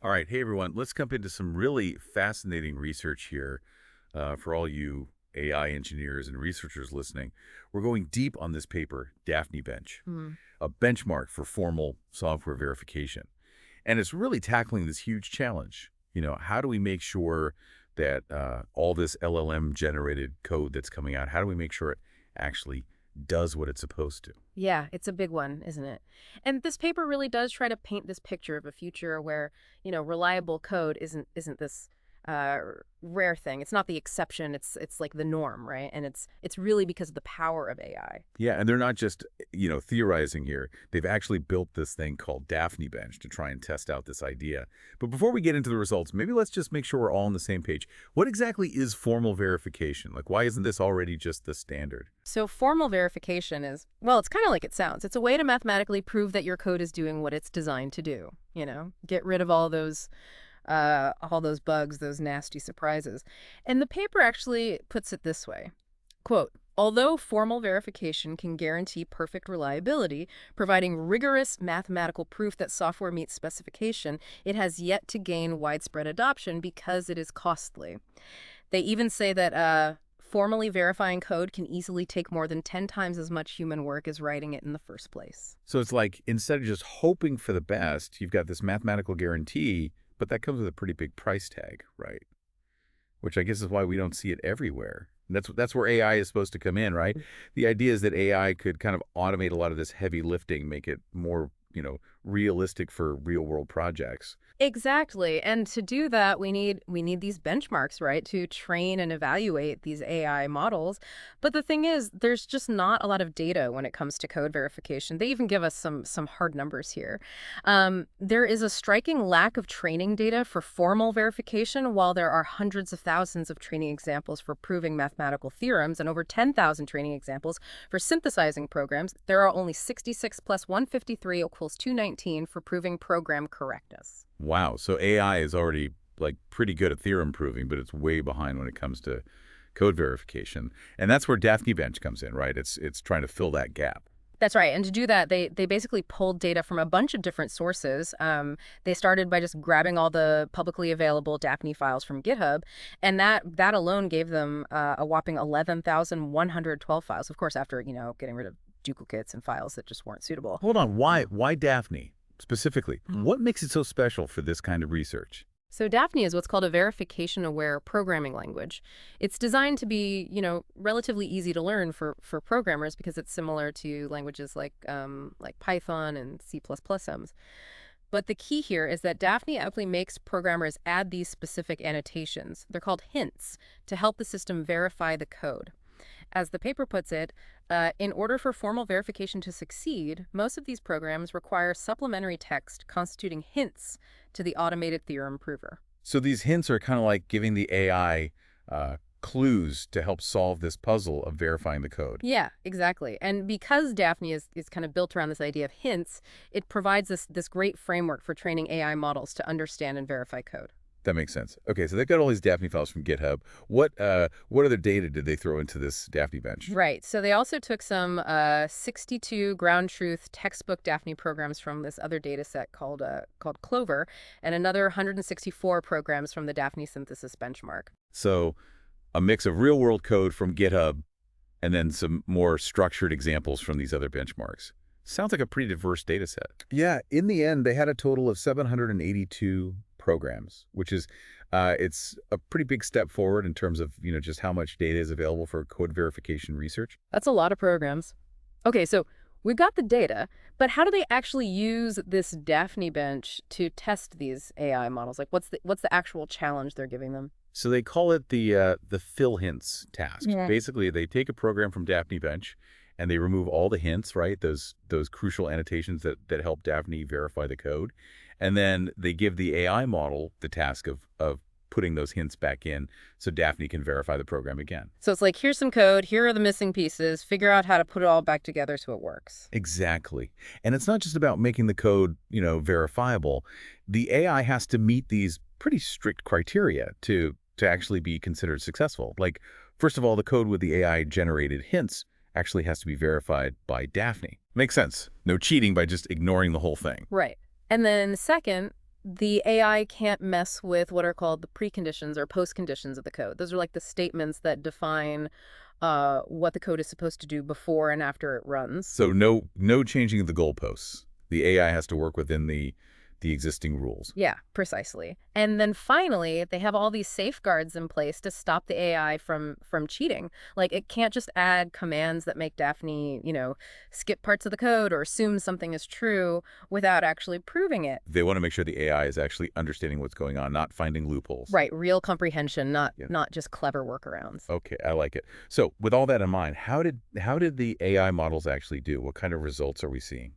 All right. Hey, everyone. Let's jump into some really fascinating research here for all you AI engineers and researchers listening. We're going deep on this paper, DafnyBench, Mm. a benchmark for formal software verification. And it's really tackling this huge challenge. How do we make sure that all this LLM-generated code that's coming out, how do we make sure it actually does what it's supposed to? Yeah, it's a big one, isn't it? And this paper really does try to paint this picture of a future where, reliable code isn't this rare thing. It's not the exception. It's like the norm, right? And it's really because of the power of AI. Yeah, and they're not just, theorizing here. They've actually built this thing called DafnyBench to try and test out this idea. But before we get into the results, maybe let's just make sure we're all on the same page. What exactly is formal verification? Like, why isn't this already just the standard? So formal verification is, well, it's kind of like it sounds. It's a way to mathematically prove that your code is doing what it's designed to do. Get rid of all those bugs, those nasty surprises. And the paper actually puts it this way, quote, although formal verification can guarantee perfect reliability, providing rigorous mathematical proof that software meets specification, it has yet to gain widespread adoption because it is costly. They even say that formally verifying code can easily take more than 10 times as much human work as writing it in the first place. So it's like instead of just hoping for the best, you've got this mathematical guarantee, but that comes with a pretty big price tag, right? Which I guess is why we don't see it everywhere. And that's where AI is supposed to come in, right? The idea is that AI could kind of automate a lot of this heavy lifting, make it more, realistic for real world projects. Exactly. And to do that, we need these benchmarks, right, to train and evaluate these AI models. But the thing is, there's just not a lot of data when it comes to code verification. They even give us some hard numbers here. There is a striking lack of training data for formal verification, while there are hundreds of thousands of training examples for proving mathematical theorems and over 10,000 training examples for synthesizing programs. There are only 66 plus 153 equals 219 for proving program correctness. Wow. So AI is already like pretty good at theorem proving, but it's way behind when it comes to code verification. And that's where DafnyBench comes in, right? It's trying to fill that gap. That's right. And to do that, they basically pulled data from a bunch of different sources. They started by just grabbing all the publicly available Dafny files from GitHub, and that alone gave them a whopping 11,112 files. Of course, after getting rid of duplicates and files that just weren't suitable. Hold on. Why Daphne specifically? What makes it so special for this kind of research? So Dafny is what's called a verification-aware programming language. It's designed to be, relatively easy to learn for programmers because it's similar to languages like Python and C++ms. But the key here is that Dafny actually makes programmers add these specific annotations. They're called hints to help the system verify the code. As the paper puts it, in order for formal verification to succeed, most of these programs require supplementary text constituting hints to the automated theorem prover. So these hints are kind of like giving the AI clues to help solve this puzzle of verifying the code. Yeah, exactly. And because Dafny is kind of built around this idea of hints, it provides this great framework for training AI models to understand and verify code. That makes sense. Okay, so they've got all these Daphne files from GitHub. What other data did they throw into this Daphne bench? Right. So they also took some 62 ground truth textbook Dafny programs from this other data set called Clover, and another 164 programs from the Dafny synthesis benchmark. So a mix of real world code from GitHub and then some more structured examples from these other benchmarks. Sounds like a pretty diverse data set. Yeah, in the end, they had a total of 782 programs, which is it's a pretty big step forward in terms of, just how much data is available for code verification research. That's a lot of programs. Okay, so we've got the data, but how do they actually use this Dafny bench to test these AI models? Like, what's the actual challenge they're giving them? So they call it the fill hints task. Yeah. Basically, they take a program from Daphne Bench and they remove all the hints, right? Those crucial annotations that help Daphne verify the code. And then they give the AI model the task of putting those hints back in so Daphne can verify the program again. So it's like, here's some code, here are the missing pieces, figure out how to put it all back together so it works. Exactly. And it's not just about making the code, verifiable. The AI has to meet these pretty strict criteria to actually be considered successful. Like, first of all, the code with the AI-generated hints actually has to be verified by Daphne. Makes sense. No cheating by just ignoring the whole thing. Right. And then second, The AI can't mess with what are called the preconditions or postconditions of the code. Those are like the statements that define what the code is supposed to do before and after it runs. So no changing of the goalposts. The AI has to work within the existing rules. Yeah, precisely. And then finally, they have all these safeguards in place to stop the AI from cheating. Like it can't just add commands that make Dafny, skip parts of the code or assume something is true without actually proving it. They want to make sure the AI is actually understanding what's going on, not finding loopholes. Right, real comprehension, not Yeah. not just clever workarounds. Okay, I like it. So with all that in mind, how did the AI models actually do? What kind of results are we seeing?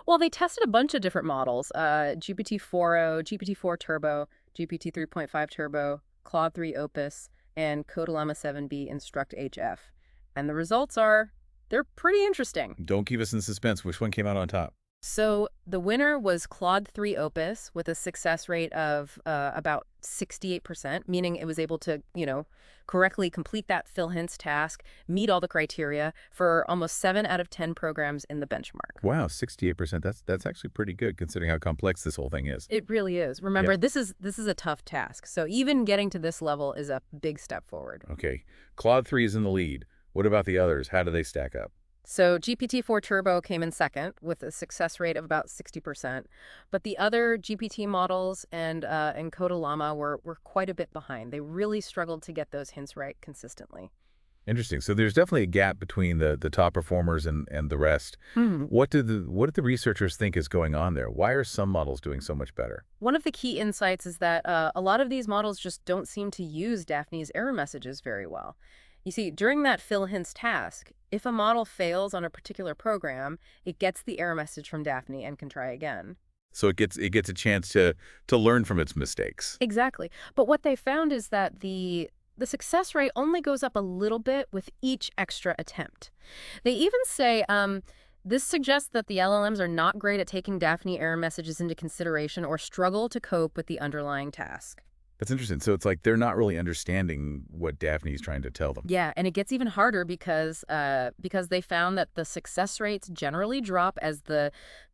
Well, they tested a bunch of different models, GPT-4o, GPT-4 Turbo, GPT 3.5 Turbo, Claude 3 Opus, and CodeLama 7b Instruct HF. And the results they're pretty interesting. Don't keep us in suspense. Which one came out on top? So the winner was Claude 3 Opus with a success rate of about 68%, meaning it was able to, correctly complete that fill hints task, meet all the criteria for almost 7 out of 10 programs in the benchmark. Wow, 68%. That's actually pretty good considering how complex this whole thing is. It really is. Yeah. Remember, this is a tough task. So even getting to this level is a big step forward. Okay. Claude 3 is in the lead. What about the others? How do they stack up? So GPT-4 Turbo came in second with a success rate of about 60%, but the other GPT models and CodeLama were quite a bit behind. They really struggled to get those hints right consistently. Interesting. So there's definitely a gap between the top performers and the rest. Mhm. What do the researchers think is going on there? Why are some models doing so much better? One of the key insights is that a lot of these models just don't seem to use Dafny's error messages very well. You see, during that fill hints task, if a model fails on a particular program, it gets the error message from Dafny and can try again. So it gets a chance to learn from its mistakes. Exactly. But what they found is that the success rate only goes up a little bit with each extra attempt. They even say this suggests that the LLMs are not great at taking Dafny error messages into consideration or struggle to cope with the underlying task. That's interesting. So it's like they're not really understanding what Daphne's trying to tell them. Yeah, and it gets even harder because they found that the success rates generally drop as the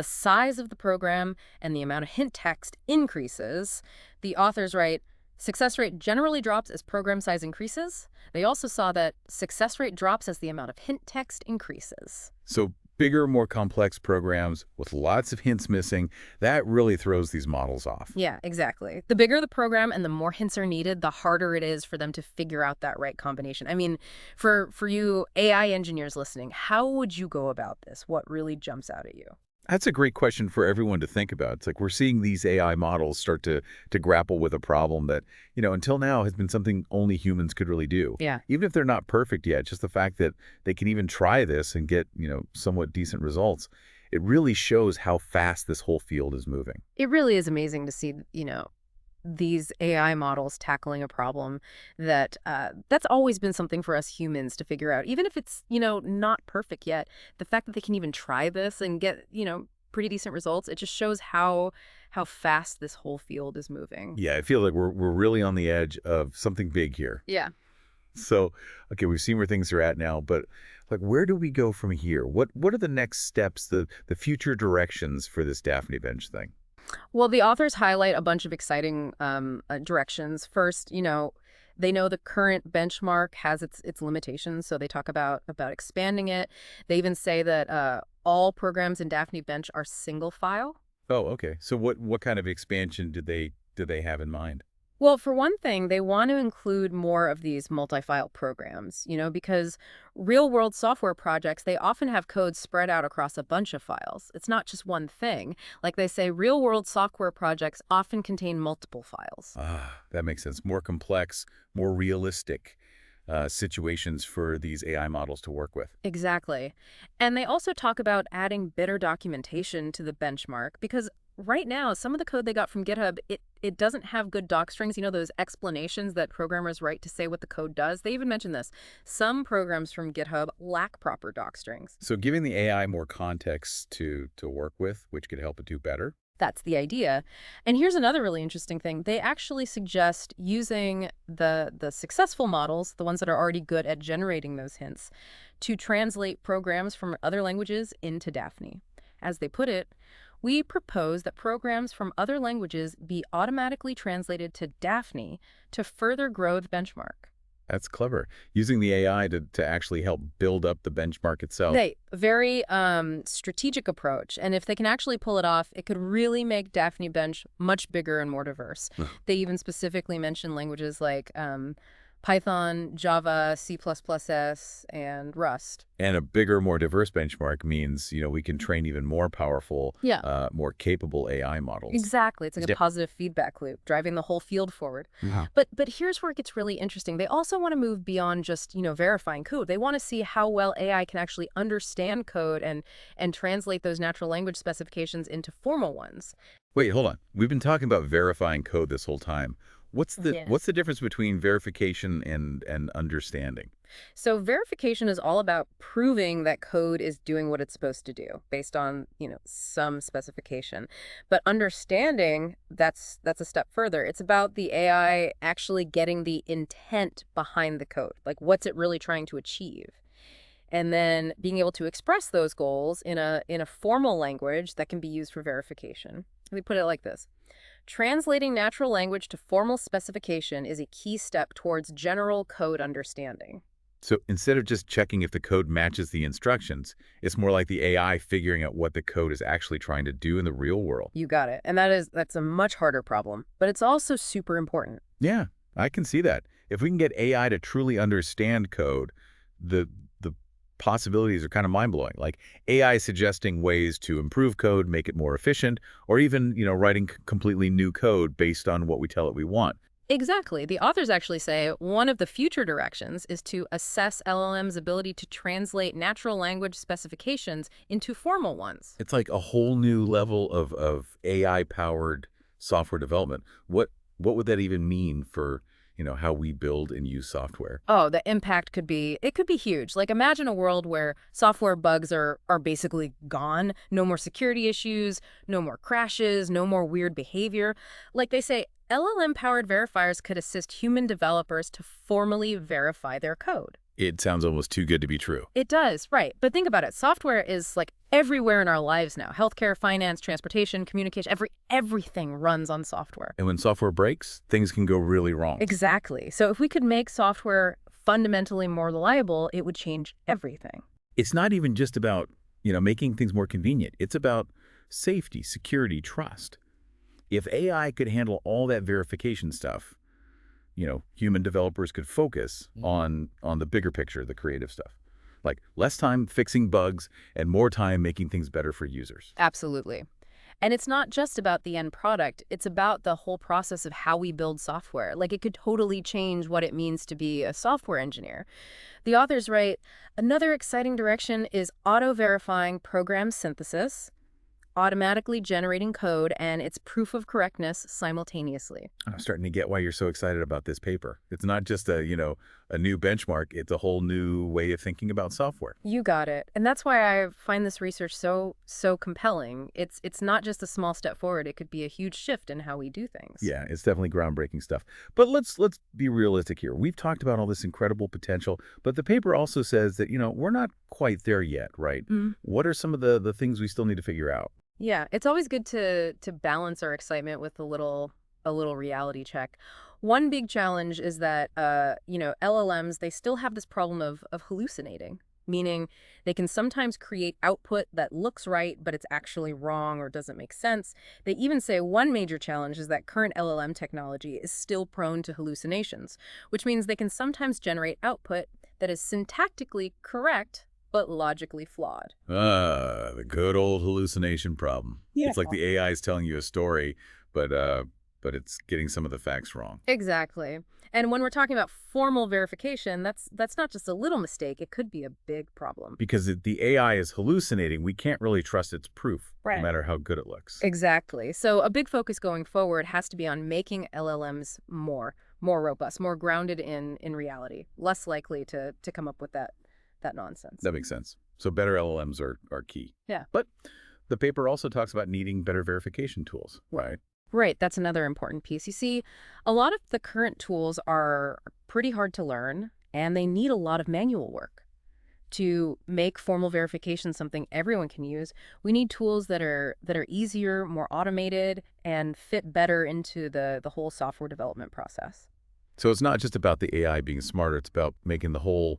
size of the program and the amount of hint text increases. The authors write, success rate generally drops as program size increases. They also saw that success rate drops as the amount of hint text increases. So bigger, more complex programs with lots of hints missing, that really throws these models off. Yeah, exactly. The bigger the program and the more hints are needed, the harder it is for them to figure out that right combination. I mean, for you AI engineers listening, how would you go about this? What really jumps out at you? That's a great question for everyone to think about. It's like we're seeing these AI models start to grapple with a problem that, until now has been something only humans could really do. Yeah. Even if they're not perfect yet, just the fact that they can even try this and get, somewhat decent results, it really shows how fast this whole field is moving. It really is amazing to see, these AI models tackling a problem that's always been something for us humans to figure out. Even if it's, not perfect yet, the fact that they can even try this and get, pretty decent results, it just shows how fast this whole field is moving. Yeah, I feel like we're really on the edge of something big here. Yeah. So, okay, we've seen where things are at now, but like, where do we go from here? What are the next steps, the future directions for this DafnyBench thing? Well, the authors highlight a bunch of exciting directions. First, they know the current benchmark has its limitations, so they talk about expanding it. They even say that all programs in DafnyBench are single file. Oh, okay. So what kind of expansion do they have in mind? Well, for one thing, they want to include more of these multi-file programs, because real-world software projects, they often have code spread out across a bunch of files. It's not just one thing. Like they say, real-world software projects often contain multiple files. Ah, that makes sense. More complex, more realistic situations for these AI models to work with. Exactly. And they also talk about adding better documentation to the benchmark because right now, some of the code they got from GitHub, it doesn't have good doc strings, those explanations that programmers write to say what the code does. They even mention this. Some programs from GitHub lack proper doc strings. So giving the AI more context to work with, which could help it do better. That's the idea. And here's another really interesting thing. They actually suggest using the successful models, the ones that are already good at generating those hints, to translate programs from other languages into Dafny. As they put it, We propose that programs from other languages be automatically translated to Dafny to further grow the benchmark. That's clever. Using the AI to actually help build up the benchmark itself. Very strategic approach. And if they can actually pull it off, it could really make DafnyBench much bigger and more diverse. They even specifically mention languages like Python, Java, C++S, and Rust. And a bigger, more diverse benchmark means, we can train even more powerful, more capable AI models. Exactly. It's like a positive feedback loop, driving the whole field forward. Wow. But here's where it gets really interesting. They also want to move beyond just, verifying code. They want to see how well AI can actually understand code and translate those natural language specifications into formal ones. Wait, hold on. We've been talking about verifying code this whole time. What's the difference between verification and understanding? So verification is all about proving that code is doing what it's supposed to do based on, some specification. But understanding, that's a step further. It's about the AI actually getting the intent behind the code. Like, what's it really trying to achieve? And then being able to express those goals in a formal language that can be used for verification. Let me put it like this. Translating natural language to formal specification is a key step towards general code understanding. So instead of just checking if the code matches the instructions, it's more like the AI figuring out what the code is actually trying to do in the real world. You got it. And that's a much harder problem, but it's also super important. Yeah, I can see that. If we can get AI to truly understand code, the possibilities are kind of mind-blowing. Like AI suggesting ways to improve code, make it more efficient, or even, writing completely new code based on what we tell it we want. Exactly. The authors actually say one of the future directions is to assess LLM's ability to translate natural language specifications into formal ones. It's like a whole new level of AI-powered software development. What would that even mean for how we build and use software? Oh, the impact could be huge. Like imagine a world where software bugs are basically gone. No more security issues, no more crashes, no more weird behavior. Like they say, LLM-powered verifiers could assist human developers to formally verify their code. It sounds almost too good to be true. It does, right. But think about it. Software is like everywhere in our lives now. Healthcare, finance, transportation, communication, everything runs on software. And when software breaks, things can go really wrong. Exactly. So if we could make software fundamentally more reliable, it would change everything. It's not even just about, making things more convenient. It's about safety, security, trust. If AI could handle all that verification stuff, human developers could focus on the bigger picture, the creative stuff. Like less time fixing bugs and more time making things better for users. Absolutely. And it's not just about the end product. It's about the whole process of how we build software. Like it could totally change what it means to be a software engineer. The authors write, another exciting direction is auto-verifying program synthesis, automatically generating code, and its proof of correctness simultaneously. I'm starting to get why you're so excited about this paper. It's not just a new benchmark. It's a whole new way of thinking about software. You got it. And that's why I find this research so compelling. It's not just a small step forward. It could be a huge shift in how we do things. Yeah, it's definitely groundbreaking stuff. But let's be realistic here. We've talked about all this incredible potential, but the paper also says that, we're not quite there yet, right? What are some of the things we still need to figure out? Yeah, it's always good to balance our excitement with a little reality check. One big challenge is that LLMs, they still have this problem of hallucinating, meaning they can sometimes create output that looks right, but it's actually wrong or doesn't make sense. They even say one major challenge is that current LLM technology is still prone to hallucinations, which means they can sometimes generate output that is syntactically correct but logically flawed. The good old hallucination problem. Yeah. It's like the AI is telling you a story, but it's getting some of the facts wrong. Exactly. And when we're talking about formal verification, that's not just a little mistake. It could be a big problem. Because the AI is hallucinating, we can't really trust its proof, no matter how good it looks. Exactly. So a big focus going forward has to be on making LLMs more robust, more grounded in reality, less likely to come up with that nonsense. That makes sense. So better LLMs are key. Yeah. But the paper also talks about needing better verification tools, right? Right. That's another important piece. You see, a lot of the current tools are pretty hard to learn, and they need a lot of manual work. to make formal verification something everyone can use, we need tools that are easier, more automated, and fit better into the whole software development process. So it's not just about the AI being smarter, it's about making the whole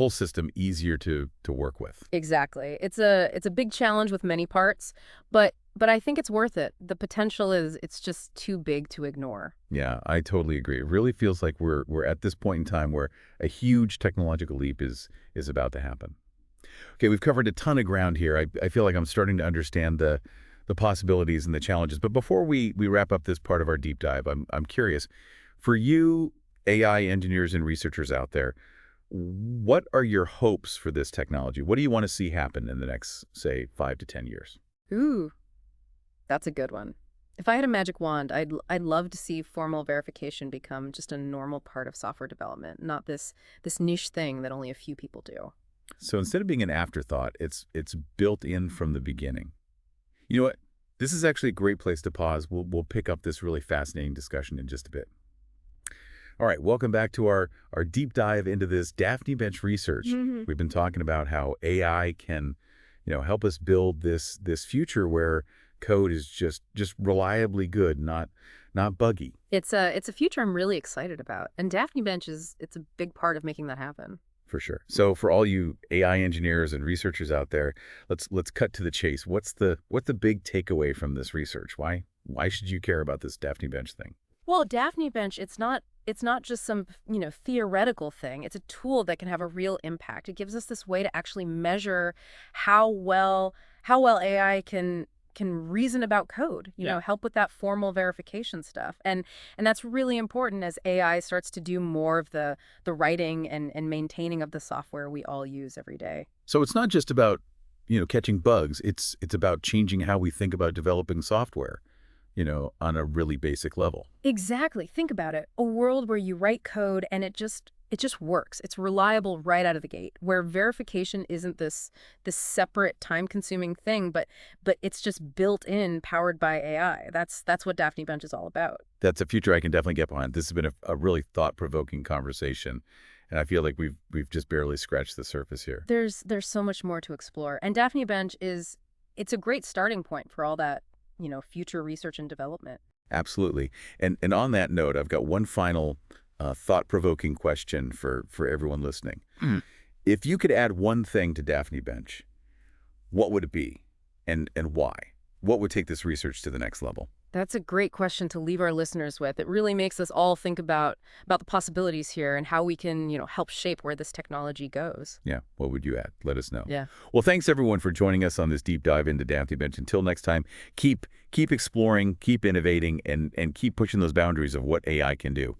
system easier to work with. Exactly. It's a big challenge with many parts, but I think it's worth it. The potential is it's just too big to ignore. Yeah, I totally agree. It really feels like we're at this point in time where a huge technological leap is about to happen. Okay, we've covered a ton of ground here. I feel like I'm starting to understand the possibilities and the challenges. But before we wrap up this part of our deep dive, I'm curious, for you AI engineers and researchers out there, what are your hopes for this technology? What do you want to see happen in the next, say, 5 to 10 years? Ooh, that's a good one. If I had a magic wand, I'd love to see formal verification become just a normal part of software development, not this niche thing that only a few people do. So instead of being an afterthought, it's built in from the beginning. You know what? This is actually a great place to pause. We'll pick up this really fascinating discussion in just a bit. All right, welcome back to our deep dive into this DafnyBench research. We've been talking about how AI can, help us build this future where code is just reliably good, not buggy. It's a future I'm really excited about, and DafnyBench it's a big part of making that happen. For sure. So for all you AI engineers and researchers out there, let's cut to the chase. What's the big takeaway from this research? Why should you care about this DafnyBench thing? Well, DafnyBench, it's not just some, theoretical thing. It's a tool that can have a real impact. It gives us this way to actually measure how well AI can reason about code, Yeah. help with that formal verification stuff. And that's really important as AI starts to do more of the writing and maintaining of the software we all use every day. So it's not just about, catching bugs. It's about changing how we think about developing software, on a really basic level. Exactly. Think about it. A world where you write code and it just works. It's reliable right out of the gate, where verification isn't this separate time-consuming thing, but it's just built in, powered by AI. That's what DafnyBench is all about. That's a future I can definitely get behind. This has been a really thought-provoking conversation, and I feel like we've just barely scratched the surface here. There's so much more to explore, and DafnyBench it's a great starting point for all that, future research and development. Absolutely. And on that note, I've got one final thought-provoking question for everyone listening. If you could add one thing to DafnyBench, what would it be, and why? What would take this research to the next level? That's a great question to leave our listeners with. It really makes us all think about the possibilities here and how we can, help shape where this technology goes. Yeah, what would you add? Let us know. Yeah. Well, thanks everyone for joining us on this deep dive into DafnyBench. Until next time, keep exploring, keep innovating, and keep pushing those boundaries of what AI can do.